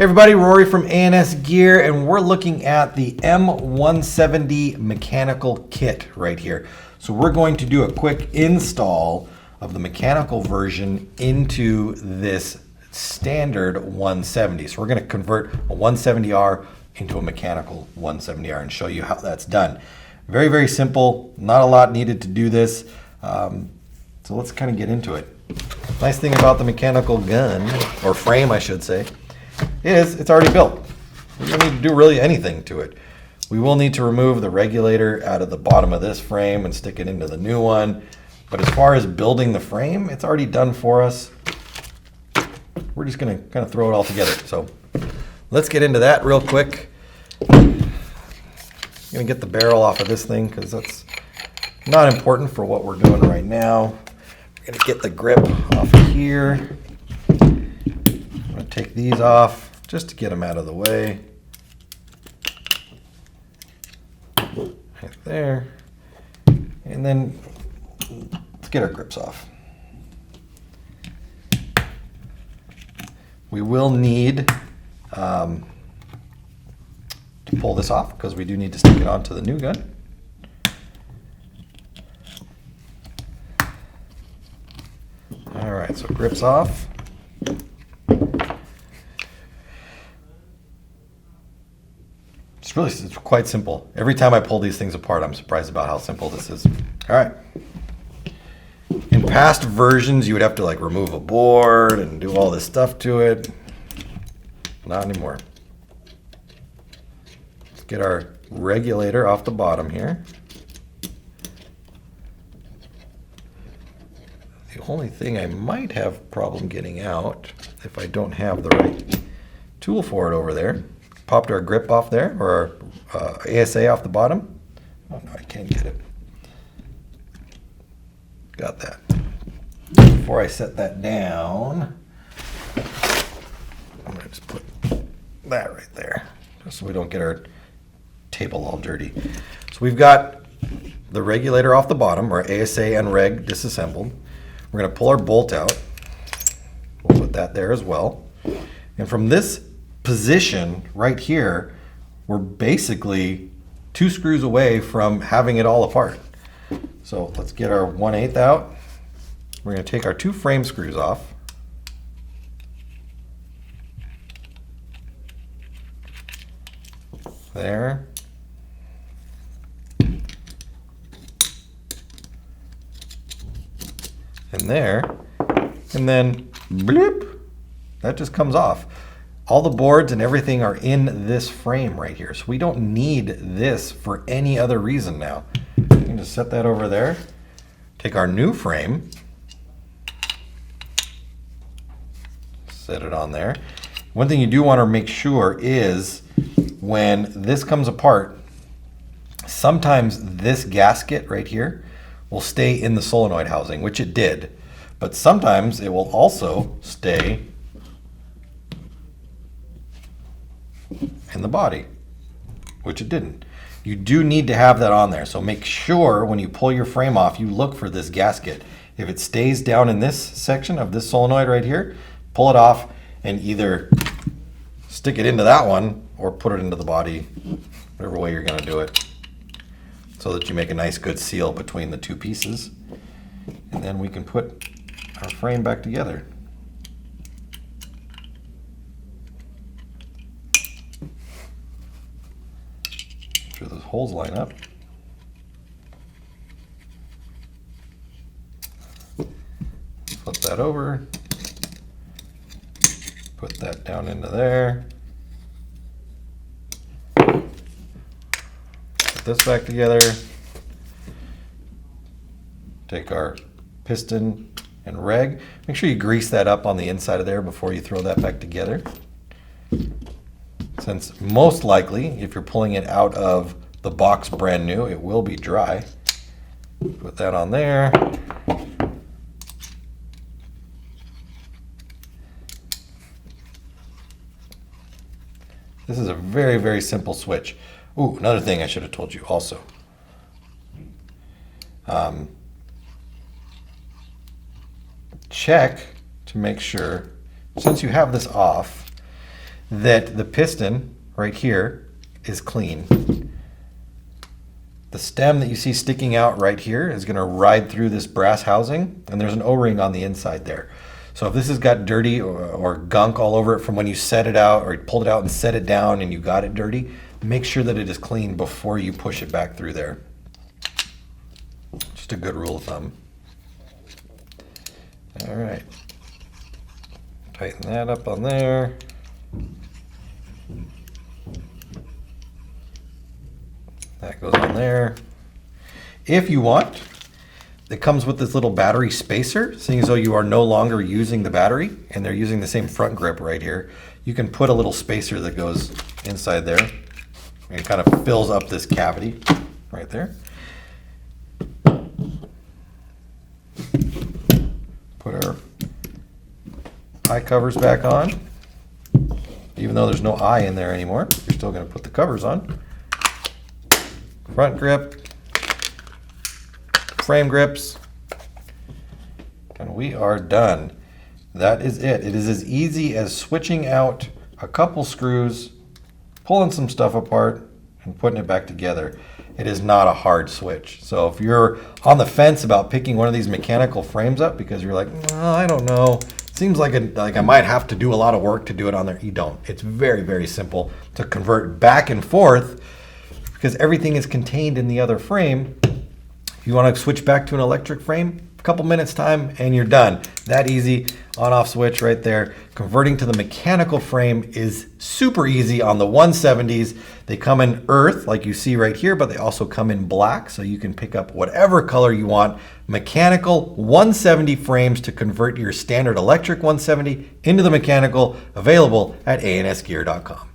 Hey everybody, Rory from A&S Gear, and we're looking at the M170 mechanical kit right here. So we're going to do a quick install of the mechanical version into this standard 170. So we're going to convert a 170R into a mechanical 170R and show you how that's done. Very, very simple. Not a lot needed to do this. So let's kind of get into it. Nice thing about the mechanical gun, or frame I should say, is it's already built. We don't need to do really anything to it. We will need to remove the regulator out of the bottom of this frame and stick it into the new one. But as far as building the frame, it's already done for us. We're just going to kind of throw it all together. So let's get into that real quick. I'm going to get the barrel off of this thing because that's not important for what we're doing right now. We're going to get the grip off of here. I'm going to take these off just to get them out of the way. Right there. And then let's get our grips off. We will need to pull this off because we do need to stick it onto the new gun. All right, so grips off. It's quite simple. Every time I pull these things apart, I'm surprised about how simple this is. All right. In past versions, you would have to like remove a board and do all this stuff to it. Not anymore. Let's get our regulator off the bottom here. The only thing I might have problem getting out if I don't have the right tool for it over there. Popped our grip off there, or our ASA off the bottom. Oh no, I can't get it. Got that. Before I set that down, I'm gonna just put that right there, just so we don't get our table all dirty. So we've got the regulator off the bottom, our ASA and reg disassembled. We're gonna pull our bolt out. We'll put that there as well. And from this position right here, we're basically 2 screws away from having it all apart. So let's get our 1/8 out. We're going to take our 2 frame screws off. There. And there. And then bloop, that just comes off. All the boards and everything are in this frame right here. So we don't need this for any other reason now. We can just set that over there. Take our new frame. Set it on there. One thing you do want to make sure is when this comes apart, sometimes this gasket right here will stay in the solenoid housing, which it did. But sometimes it will also stay in the body, which it didn't. You do need to have that on there, so make sure when you pull your frame off, you look for this gasket. If it stays down in this section of this solenoid right here, pull it off and either stick it into that one or put it into the body, whatever way you're going to do it, so that you make a nice good seal between the 2 pieces. And then we can put our frame back together. Make sure those holes line up. Flip that over. Put that down into there. Put this back together. Take our piston and reg. Make sure you grease that up on the inside of there before you throw that back together. Since most likely, if you're pulling it out of the box brand new, it will be dry. Put that on there. This is a very, very simple switch. Ooh, another thing I should have told you also. Check to make sure, since you have this off, that the piston right here is clean. The stem that you see sticking out right here is going to ride through this brass housing, and there's an O-ring on the inside there. So if this has got dirty or gunk all over it from when you set it out or you pulled it out and set it down and you got it dirty, make sure that it is clean before you push it back through there. Just a good rule of thumb. All right. Tighten that up on there. That goes on there. If you want, it comes with this little battery spacer, seeing as though you are no longer using the battery and they're using the same front grip right here. You can put a little spacer that goes inside there and it kind of fills up this cavity right there. Put our eye covers back on. Even though there's no eye in there anymore, you're still going to put the covers on. Front grip, frame grips, and we are done. That is it. It is as easy as switching out a couple screws, pulling some stuff apart, and putting it back together. It is not a hard switch. So if you're on the fence about picking one of these mechanical frames up because you're like, oh, I don't know, seems like I might have to do a lot of work to do it on there. You don't. It's very, very simple to convert back and forth because everything is contained in the other frame. If you want to switch back to an electric frame, a couple minutes time and you're done. That easy. On-off switch right there. Converting to the mechanical frame is super easy on the 170s. They come in earth like you see right here, but they also come in black, so you can pick up whatever color you want. Mechanical 170 frames to convert your standard electric 170 into the mechanical, available at ansgear.com.